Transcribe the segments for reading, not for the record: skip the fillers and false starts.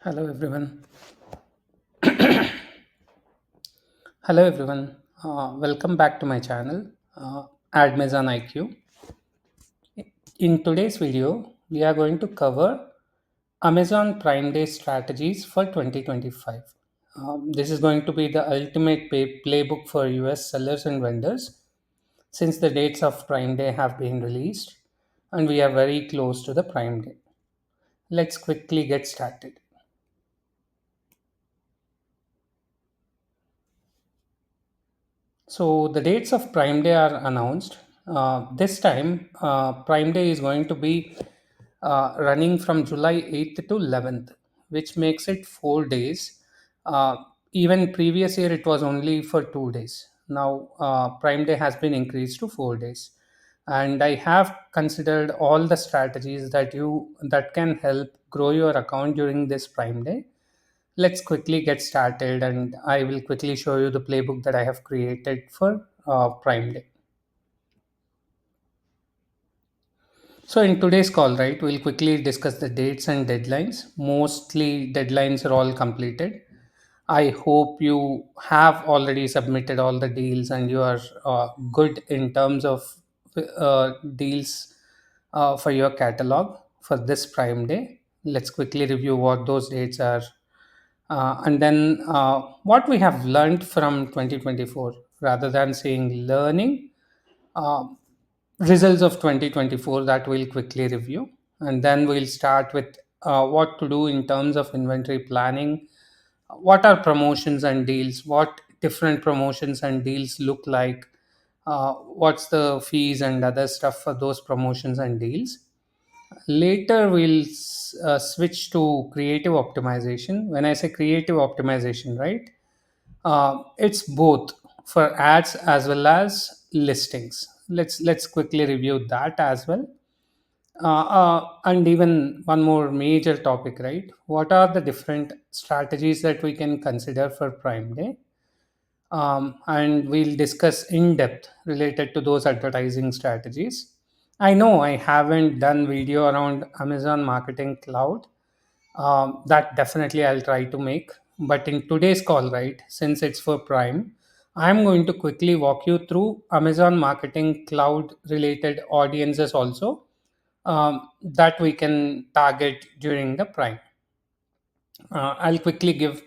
Hello everyone. Hello everyone. Welcome back to my channel, AdmazonIQ. In today's video, we are going to cover Amazon Prime Day strategies for 2025. This is going to be the ultimate playbook for US sellers and vendors since the dates of Prime Day have been released and we are very close to the Prime Day. Let's quickly get started. So the dates of Prime Day are announced. This time, Prime Day is going to be running from July 8th to 11th, which makes it 4 days. Uh, Even previous year, it was only for 2 days. Now, Prime Day has been increased to 4 days, and I have considered all the strategies that can help grow your account during this Prime Day. Let's quickly get started, and I will quickly show you the playbook that I have created for Prime Day. So, in today's call, right, we'll quickly discuss the dates and deadlines. Mostly, deadlines are all completed. I hope you have already submitted all the deals and you are good in terms of deals for your catalog for this Prime Day. Let's quickly review what those dates are, and then what we have learned from 2024 rather than saying learning. Uh, Results of 2024 that we'll quickly review, and then we'll start with what to do in terms of inventory planning. What are promotions and deals, what different promotions and deals look like, what's the fees and other stuff for those promotions and deals. Later we'll switch to creative optimization. When I say creative optimization, right, it's both for ads as well as listings. Let's quickly review that as well. And even one more major topic, right? What are the different strategies that we can consider for Prime Day? And we'll discuss in depth related to those advertising strategies. I know I haven't done video around Amazon Marketing Cloud. That definitely I'll try to make. But in today's call, right, since it's for Prime, I'm going to quickly walk you through Amazon Marketing Cloud related audiences also, that we can target during the Prime. I'll quickly give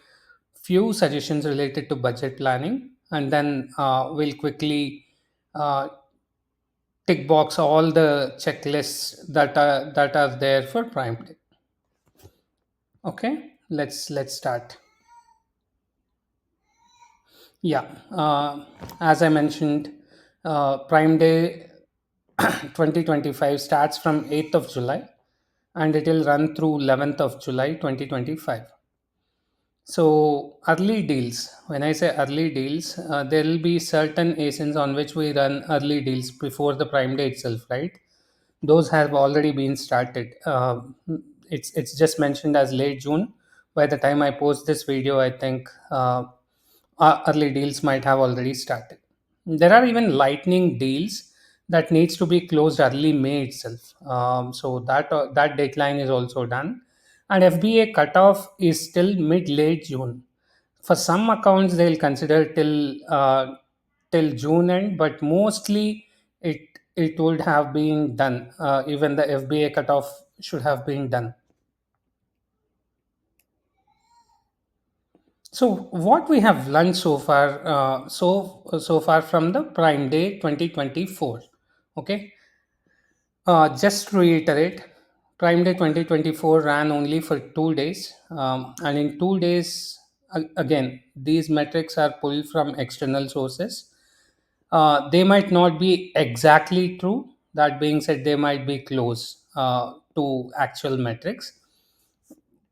few suggestions related to budget planning, and then we'll quickly uh, tick box all the checklists that are there for Prime Day. Okay, let's start. Yeah, as I mentioned, Prime Day 2025 starts from 8th of July and it will run through 11th of July 2025. So, early deals, when I say early deals, there will be certain ASINs on which we run early deals before the Prime Day itself, right? Those have already been started. It's just mentioned as late June. By the time I post this video, I think early deals might have already started. There are even lightning deals that needs to be closed early May itself. So that deadline is also done, and FBA cutoff is still mid late June. For some accounts, they'll consider till June end, but mostly it it would have been done. Even the FBA cutoff should have been done. So what we have learned so far, so far from the Prime Day 2024. Okay, just to reiterate, Prime Day 2024 ran only for 2 days, and in 2 days, again, these metrics are pulled from external sources. They might not be exactly true. That being said, they might be close to actual metrics.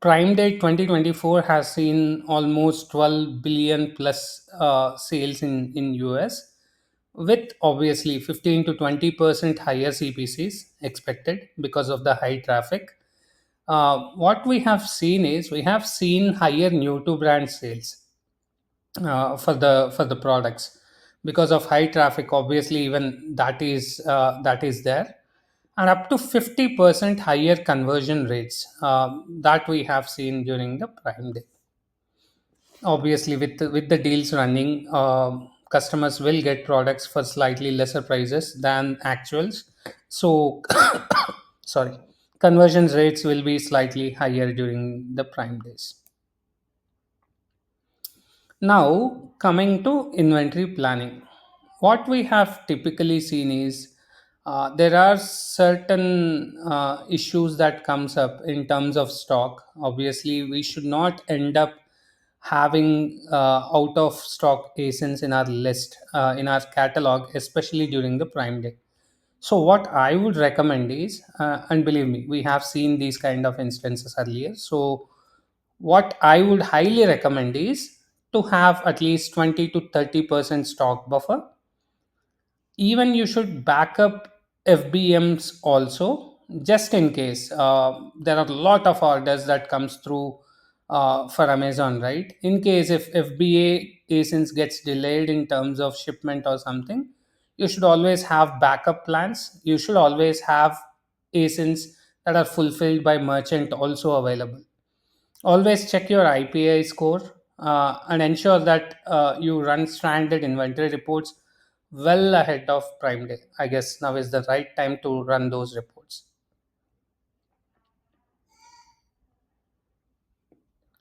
Prime Day 2024 has seen almost 12 billion plus sales in US, with obviously 15 to 20% higher CPCs expected because of the high traffic. What we have seen is we have seen higher new to brand sales for the products because of high traffic. Obviously, even that is there. and up to 50% higher conversion rates that we have seen during the Prime Day. Obviously, with the deals running, customers will get products for slightly lesser prices than actuals. So, sorry, conversion rates will be slightly higher during the Prime days. Now, coming to inventory planning, what we have typically seen is there are certain issues that comes up in terms of stock. Obviously, we should not end up having out of stock ASINs in our list, in our catalog, especially during the Prime Day. So, what I would recommend is, and believe me, we have seen these kind of instances earlier. So, what I would highly recommend is to have at least 20 to 30% stock buffer. Even you should back up FBMs also, just in case there are a lot of orders that comes through for Amazon, right? In case if FBA ASINs gets delayed in terms of shipment or something, you should always have backup plans. You should always have ASINs that are fulfilled by merchant also available. Always check your IPI score and ensure that you run stranded inventory reports well ahead of Prime Day. I guess now is the right time to run those reports.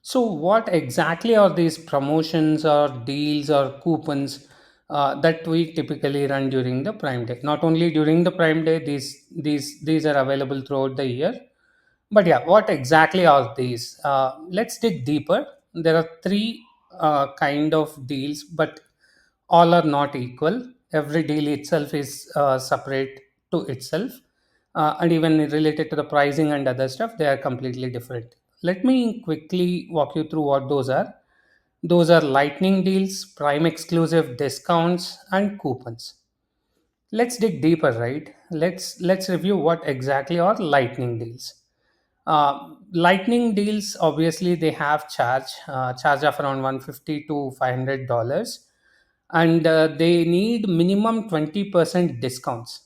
So, what exactly are these promotions or deals or coupons that we typically run during the Prime Day? Not only during the Prime Day, these are available throughout the year. But yeah, what exactly are these? Let's dig deeper. There are three kind of deals, but all are not equal. Every deal itself is separate to itself, and even related to the pricing and other stuff, they are completely different. Let me quickly walk you through what those are. Those are lightning deals, prime exclusive discounts, and coupons. Let's dig deeper, right? Let's review what exactly are lightning deals. Lightning deals, obviously, they have charge of around 150 to $500, and they need minimum 20% discounts.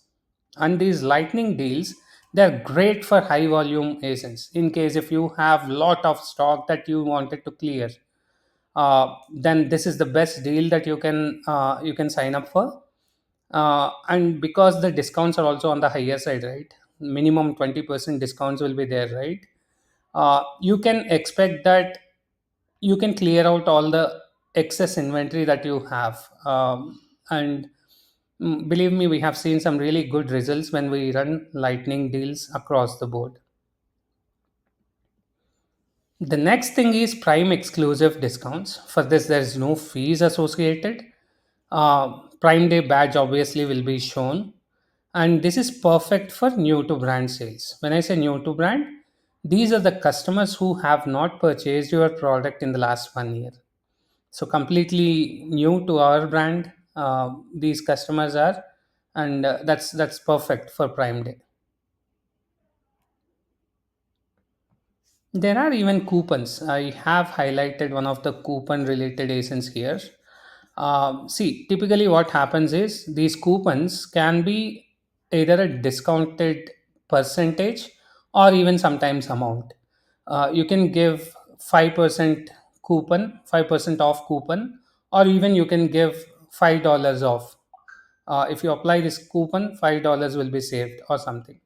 And these lightning deals, they're great for high volume ASINs. In case if you have lot of stock that you wanted to clear, then this is the best deal that you can sign up for. And because the discounts are also on the higher side, right? Minimum 20% discounts will be there, right? You can expect that you can clear out all the excess inventory that you have. And believe me, we have seen some really good results when we run lightning deals across the board. The next thing is prime exclusive discounts. For this, there is no fees associated. Prime Day badge obviously will be shown, and this is perfect for new to brand sales. When I say new to brand, these are the customers who have not purchased your product in the last 1 year. So completely new to our brand, these customers are, and that's perfect for Prime Day. There are even coupons. I have highlighted one of the coupon related ASINs here. See, typically what happens is these coupons can be either a discounted percentage or even sometimes amount. You can give 5% coupon, 5% off coupon, or even you can give $5 off. If you apply this coupon, $5 will be saved or something.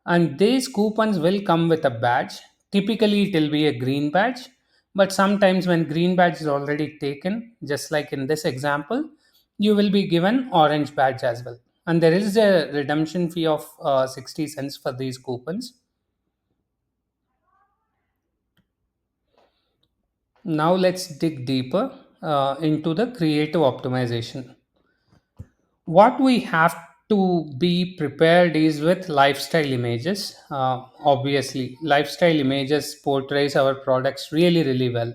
And these coupons will come with a badge. Typically it will be a green badge, but sometimes when green badge is already taken, just like in this example, you will be given orange badge as well. And there is a redemption fee of 60 cents for these coupons. Now let's dig deeper into the creative optimization. What we have to be prepared is with lifestyle images. Obviously lifestyle images portrays our products really well,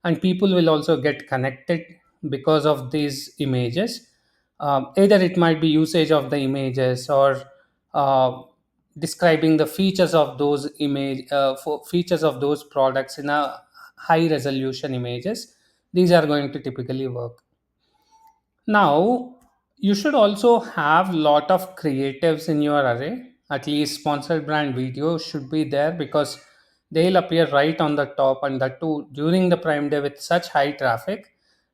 and people will also get connected because of these images. Either it might be usage of the images or uh, describing the features of those features of those products in a high resolution images. These are going to typically work. Now, you should also have lot of creatives in your array. At least sponsored brand videos should be there, because they'll appear right on the top, and that too during the prime day with such high traffic.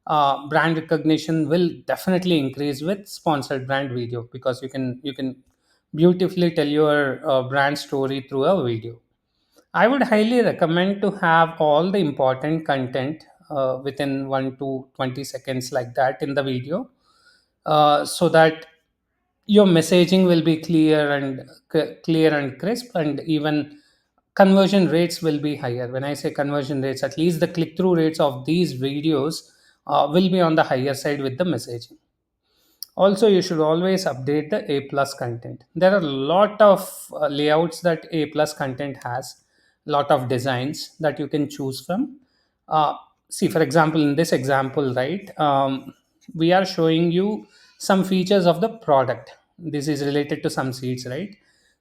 Brand recognition will definitely increase with sponsored brand video, because you can beautifully tell your brand story through a video. I would highly recommend to have all the important content within 1 to 20 seconds like that in the video, so that your messaging will be clear and crisp, and even conversion rates will be higher. When I say conversion rates, at least the click through rates of these videos will be on the higher side with the messaging. Also, you should always update the A plus content. There are a lot of layouts that A plus content has, lot of designs that you can choose from. uh, See, for example, in this example, right, we are showing you some features of the product. This is related to some seeds, right?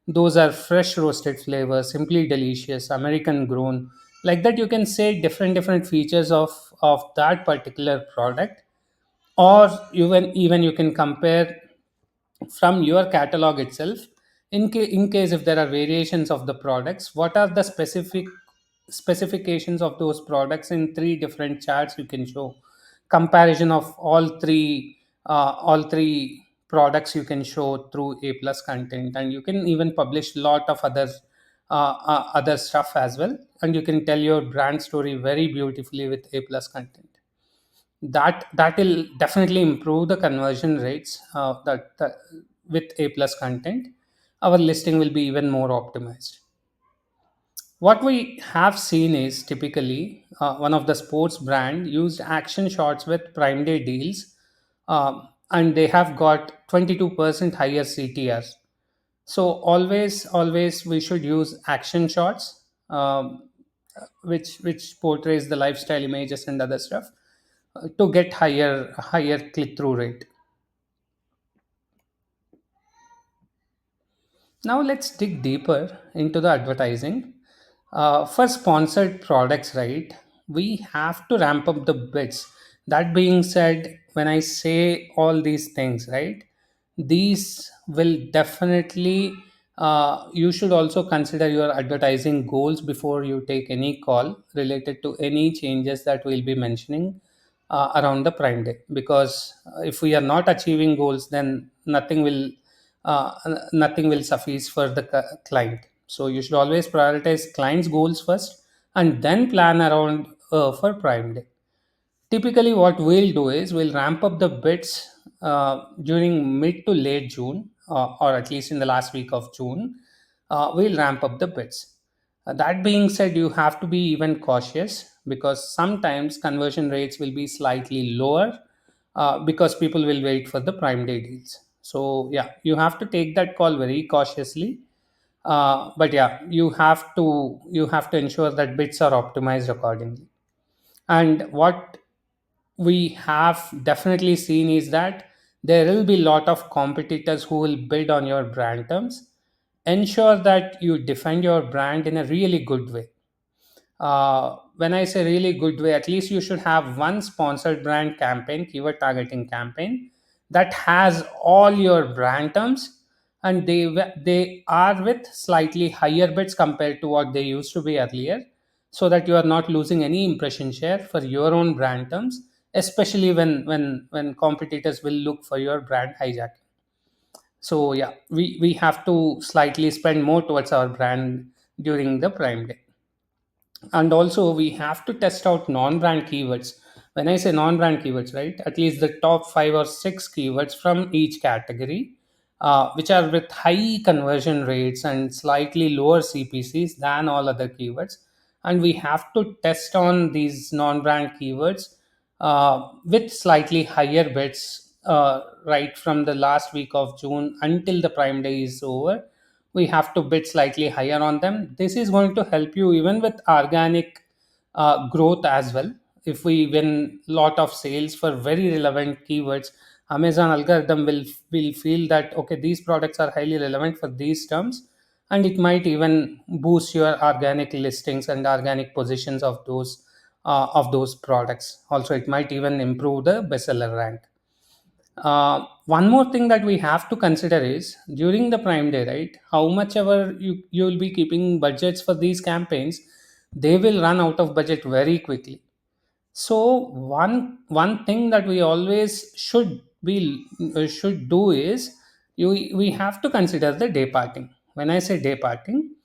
Those are fresh roasted flavors, simply delicious, American grown. Like that, you can say different features of that particular product. Or even you can compare from your catalog itself. In case if there are variations of the products, what are the specifications of those products in three different charts, you can show comparison of all three products you can show through A plus content. And you can even publish lot of other stuff as well, and you can tell your brand story very beautifully with A plus content. That will definitely improve the conversion rates, that with A plus content our listing will be even more optimized. What we have seen is typically one of the sports brand used action shots with prime day deals, and they have got 22% higher CTRs. So always we should use action shots, which portrays the lifestyle images and other stuff, to get higher click through rate. Now let's dig deeper into the advertising. For sponsored products, right, we have to ramp up the bids. That being said, when I say all these things, right, these will definitely, you should also consider your advertising goals before you take any call related to any changes that we'll be mentioning around the prime day. Because if we are not achieving goals, then uh, nothing will suffice for the client. So you should always prioritize clients goals first, and then plan around for prime day. Typically what we'll do is we'll ramp up the bids during mid to late June, or at least in the last week of June. We'll ramp up the bids. That being said, you have to be even cautious, because sometimes conversion rates will be slightly lower, because people will wait for the prime day deals. So yeah, you have to take that call very cautiously. But yeah, you have to ensure that bids are optimized accordingly. And what we have definitely seen is that there will be a lot of competitors who will bid on your brand terms. Ensure that you defend your brand in a really good way. When I say really good way, at least you should have one sponsored brand campaign, keyword targeting campaign, that has all your brand terms, and they are with slightly higher bids compared to what they used to be earlier, so that you are not losing any impression share for your own brand terms, especially when competitors will look for your brand hijacking. So yeah, we have to slightly spend more towards our brand during the prime day. And also we have to test out non-brand keywords. When I say non-brand keywords, right, at least the top 5 or 6 keywords from each category, which are with high conversion rates and slightly lower CPCs than all other keywords. And we have to test on these non-brand keywords with slightly higher bids, right from the last week of June until the prime day is over. We have to bid slightly higher on them. This is going to help you even with organic growth as well. If we win lot of sales for very relevant keywords, Amazon algorithm will feel that okay, these products are highly relevant for these terms, and it might even boost your organic listings and organic positions of those products. Also, it might even improve the bestseller rank. One more thing that we have to consider is during the Prime Day, right? How much ever you will be keeping budgets for these campaigns, they will run out of budget very quickly. So one thing that we always should do is we have to consider the day parting. When I say day parting,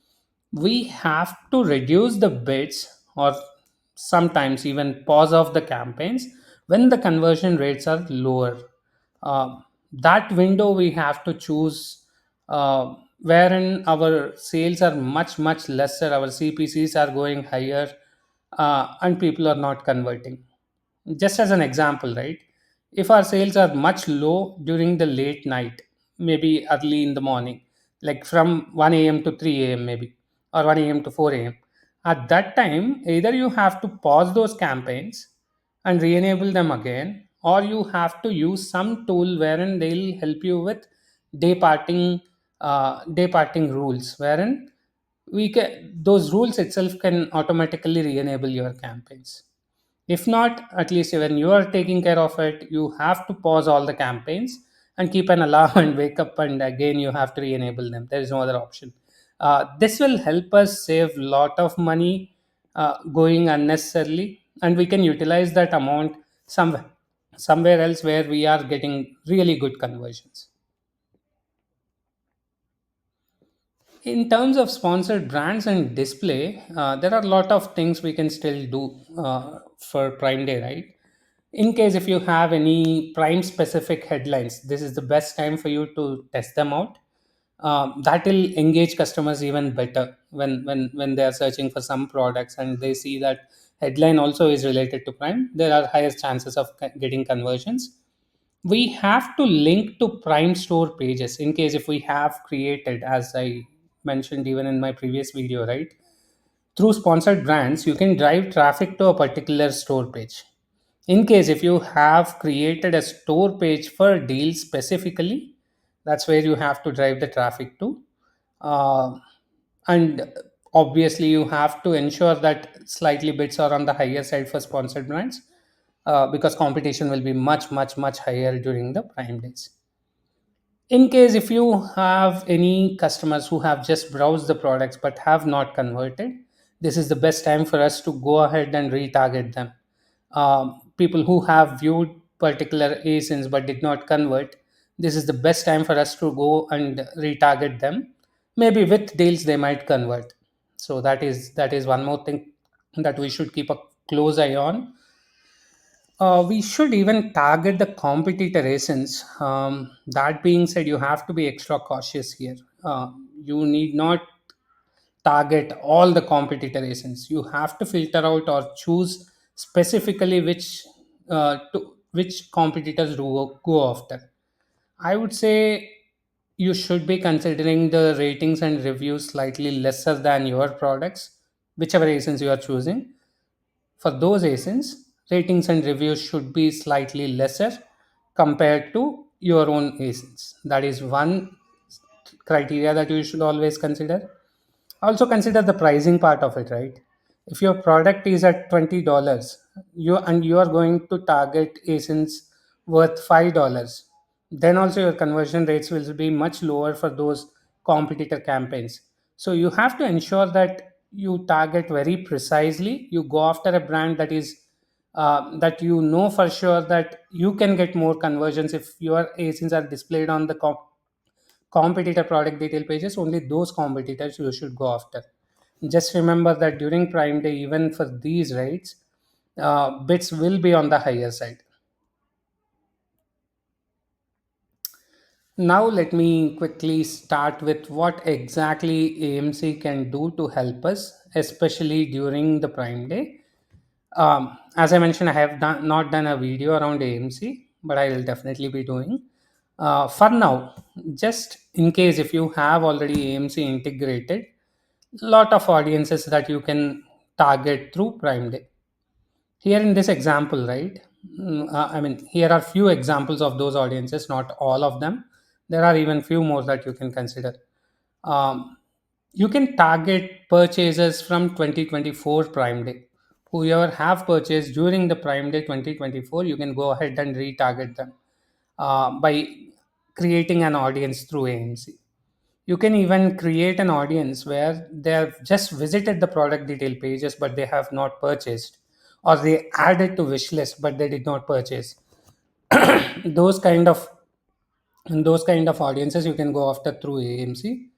we have to reduce the bids or sometimes even pause off the campaigns when the conversion rates are lower. That window we have to choose, wherein our sales are much lesser, our CPCs are going higher, and people are not converting. Just as an example, right? If our sales are much low during the late night, maybe early in the morning, like from 1 a.m. to 3 a.m., maybe, or 1 a.m. to 4 a.m., at that time, either you have to pause those campaigns and re enable them again, or you have to use some tool wherein they'll help you with day parting rules, wherein we can those rules itself can automatically re enable your campaigns. If not, at least when you are taking care of it, you have to pause all the campaigns and keep an alarm and wake up, and again you have to re-enable them. There is no other option. This will help us save lot of money going unnecessarily, and we can utilize that amount somewhere else where we are getting really good conversions. In terms of sponsored brands and display, there are a lot of things we can still do for Prime Day, right? In case if you have any Prime specific headlines, this is the best time for you to test them out. That will engage customers even better when they are searching for some products and they see that headline also is related to Prime. There are higher chances of getting conversions. We have to link to Prime store pages in case if we have created, as I mentioned even in my previous video, right? Through sponsored brands, you can drive traffic to a particular store page. In case if you have created a store page for deals specifically, that's where you have to drive the traffic to. Uh, and obviously, you have to ensure that slightly bids are on the higher side for sponsored brands, because competition will be much higher during the Prime days. In case if you have any customers who have just browsed the products but have not converted, this is the best time for us to go ahead and retarget them. People who have viewed particular asins but did not convert, this is the best time for us to go and retarget them. Maybe with deals they might convert. So that is one more thing that we should keep a close eye on. We should even target the competitor ASINs. That being said, you have to be extra cautious here. You need not target all the competitor ASINs. You have to filter out or choose specifically which competitors do go after. I would say you should be considering the ratings and reviews slightly lesser than your products, whichever ASINs you are choosing. For those ASINs, ratings and reviews should be slightly lesser compared to your own ASINs. That is one criteria that you should always consider. Also consider the pricing part of it, right? If your product is at $20, you are going to target ASINs worth $5, then also your conversion rates will be much lower for those competitor campaigns. So you have to ensure that you target very precisely. You go after a brand that you know for sure that you can get more conversions if your ASINs are displayed on the competitor product detail pages. Only those competitors you should go after. Just remember that during Prime Day, even for these rates, bits will be on the higher side. Now, let me quickly start with what exactly AMC can do to help us, especially during the Prime Day. As I mentioned, I have not done a video around AMC, but I will definitely be doing. For now, just in case if you have already AMC integrated, lot of audiences that you can target through Prime Day. Here in this example, right? I mean, here are few examples of those audiences, not all of them. There are even few more that you can consider. Um, you can target purchases from 2024 Prime Day. Whoever have purchased during the Prime Day 2024, you can go ahead and retarget them. by creating an audience through AMC. You can even create an audience where they have just visited the product detail pages but they have not purchased, or they added to wish list but they did not purchase. those kind of those kind of audiences you can go after through AMC.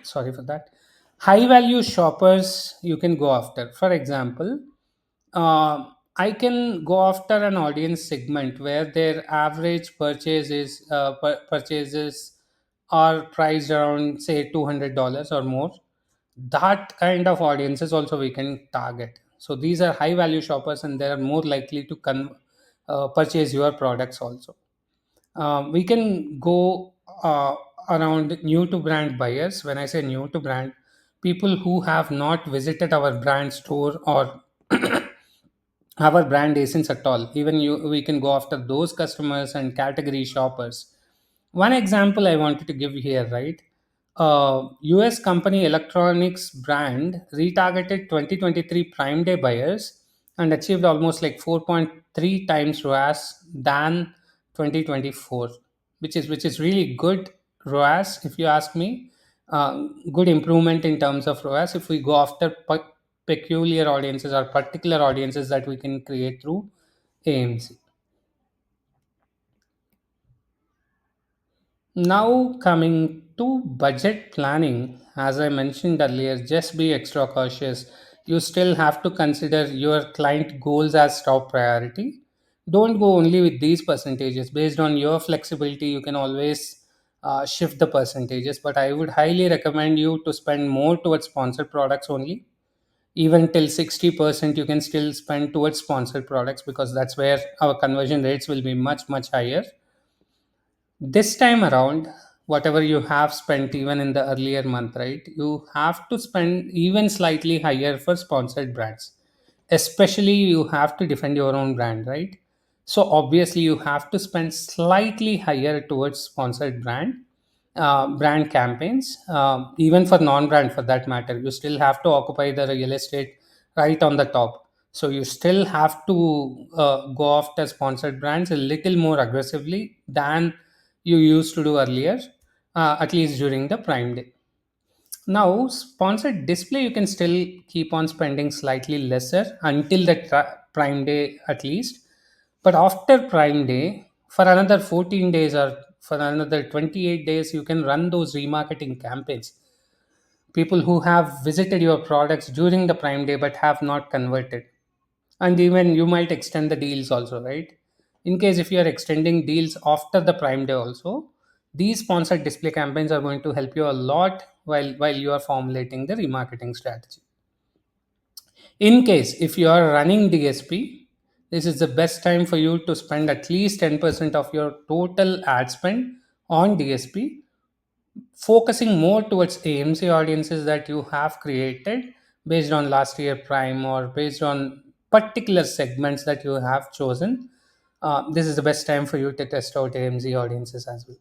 Sorry for that. High value shoppers you can go after. For example, I can go after an audience segment where their average purchases are priced around say $200 or more. That kind of audiences also we can target. So these are high value shoppers and they are more likely to purchase your products also. We can go around new to brand buyers. When I say new to brand, people who have not visited our brand store or our brand essence at all. Even we can go after those customers and category shoppers. One example I wanted to give here, right? US company electronics brand retargeted 2023 prime day buyers and achieved almost like 4.3 times ROAS than 2024, which is really good ROAS if you ask me. Good improvement in terms of ROAS if we go after peculiar audiences or particular audiences that we can create through AMC. Now, coming to budget planning, as I mentioned earlier, just be extra cautious. You still have to consider your client goals as top priority. Don't go only with these percentages. Based on your flexibility, you can always shift the percentages. But I would highly recommend you to spend more towards sponsored products only. Even till 60% you can still spend towards sponsored products, because that's where our conversion rates will be much much higher. This time around, whatever you have spent even in the earlier month, right, you have to spend even slightly higher for sponsored brands. Especially you have to defend your own brand, right? So obviously you have to spend slightly higher towards sponsored brand campaigns. Even for non-brand, for that matter, you still have to occupy the real estate right on the top. So you still have to go after sponsored brands a little more aggressively than you used to do earlier, at least during the prime day. Now, sponsored display, you can still keep on spending slightly lesser until the prime day at least. But after prime day, for another 14 days or for another 28 days, you can run those remarketing campaigns. People who have visited your products during the prime day but have not converted. And even you might extend the deals also, right? In case if you are extending deals after the prime day also, these sponsored display campaigns are going to help you a lot while you are formulating the remarketing strategy. In case if you are running DSP, this is the best time for you to spend at least 10% of your total ad spend on DSP, focusing more towards AMC audiences that you have created based on last year prime or based on particular segments that you have chosen. This is the best time for you to test out AMC audiences as well.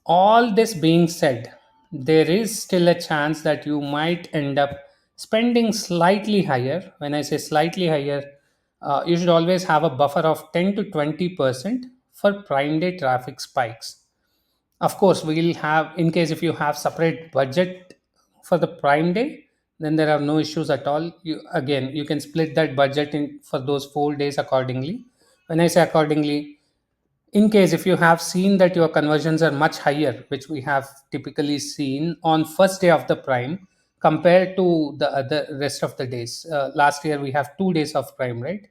All this being said, there is still a chance that you might end up spending slightly higher. When I say slightly higher, you should always have a buffer of 10 to 20% for prime day traffic spikes. Of course, we'll have, in case if you have separate budget for the prime day, then there are no issues at all. You again, you can split that budget in for those 4 days accordingly. When I say accordingly, in case if you have seen that your conversions are much higher, which we have typically seen on first day of the prime compared to the other rest of the days. Last year we have 2 days of prime, right?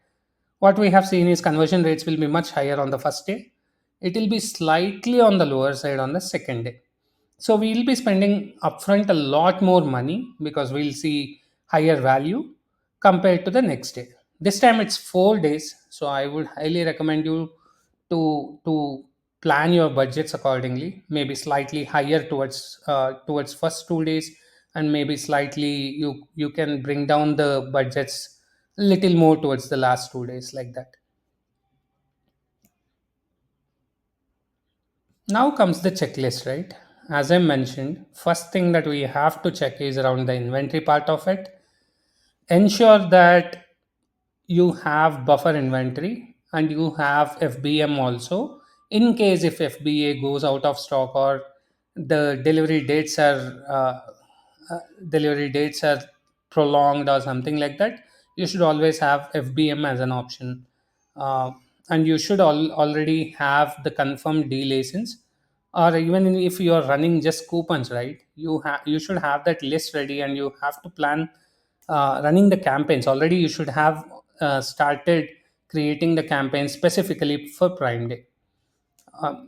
What we have seen is conversion rates will be much higher on the first day. It will be slightly on the lower side on the second day. So we'll be spending upfront a lot more money because we'll see higher value compared to the next day. This time it's 4 days, so I would highly recommend you to plan your budgets accordingly. Maybe slightly higher towards first 2 days, and maybe slightly you can bring down the budgets a little more towards the last 2 days, like that. Now comes the checklist, right? As I mentioned, first thing that we have to check is around the inventory part of it. Ensure that you have buffer inventory. and you have FBM also. In case if FBA goes out of stock, or the delivery dates are prolonged or something like that, you should always have FBM as an option. uh, and you should already have the confirmed D license, or even if you are running just coupons, right? You should have that list ready, and you have to plan running the campaigns. Already you should have started creating the campaign specifically for Prime Day.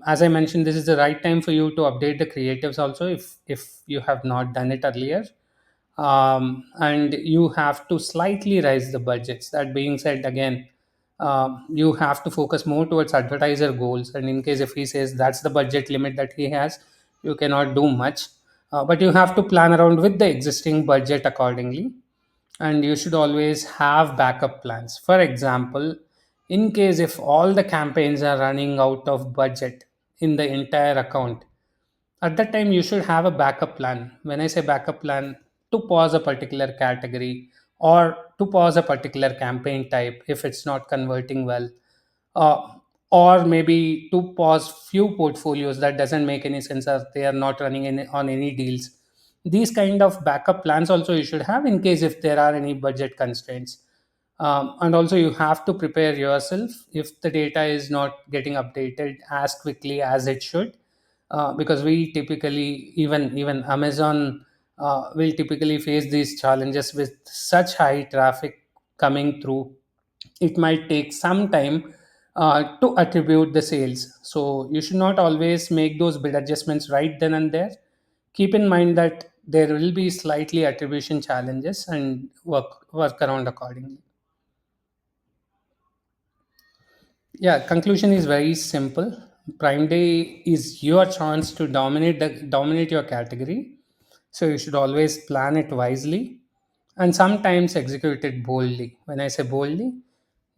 As I mentioned, this is the right time for you to update the creatives also, if you have not done it earlier. And you have to slightly raise the budgets. That being said, again, you have to focus more towards advertiser goals, and in case if he says that's the budget limit that he has, you cannot do much. But you have to plan around with the existing budget accordingly, and you should always have backup plans. For example, in case if all the campaigns are running out of budget in the entire account, at that time you should have a backup plan. When I say backup plan, to pause a particular category, or to pause a particular campaign type if it's not converting well, uh, or maybe to pause few portfolios that doesn't make any sense, or they are not running on any deals. These kind of backup plans also you should have in case if there are any budget constraints. And also you have to prepare yourself if the data is not getting updated as quickly as it should. Because we typically, even Amazon will typically face these challenges with such high traffic coming through. It might take some time to attribute the sales, so you should not always make those bid adjustments right then and there. Keep in mind that there will be slightly attribution challenges, and work around accordingly. Yeah, conclusion is very simple. Prime Day is your chance to dominate your category. So you should always plan it wisely, and sometimes execute it boldly. When I say boldly,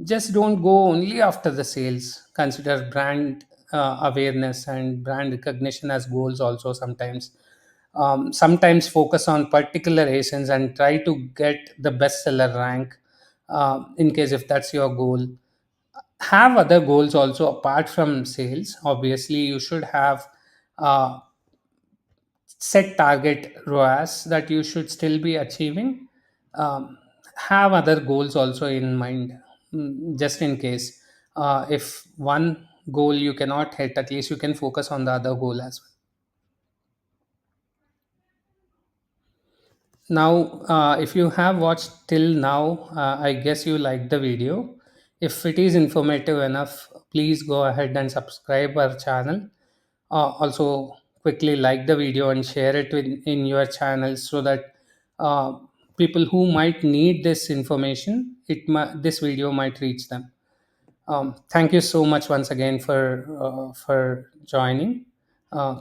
just don't go only after the sales. Consider brand awareness and brand recognition as goals also sometimes. Sometimes focus on particular ASINs and try to get the bestseller rank, in case if that's your goal. Have other goals also apart from sales. Obviously you should have uh, set target ROAS that you should still be achieving. um, have other goals also in mind, just in case if one goal you cannot hit, at least you can focus on the other goal as well. Now, if you have watched till now, I guess you liked the video. If it is informative enough, please go ahead and subscribe our channel. Also, quickly like the video and share it in your channel, so that uh, people who might need this information, this video might reach them. Thank you so much once again for joining.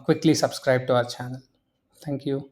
Quickly subscribe to our channel. Thank you.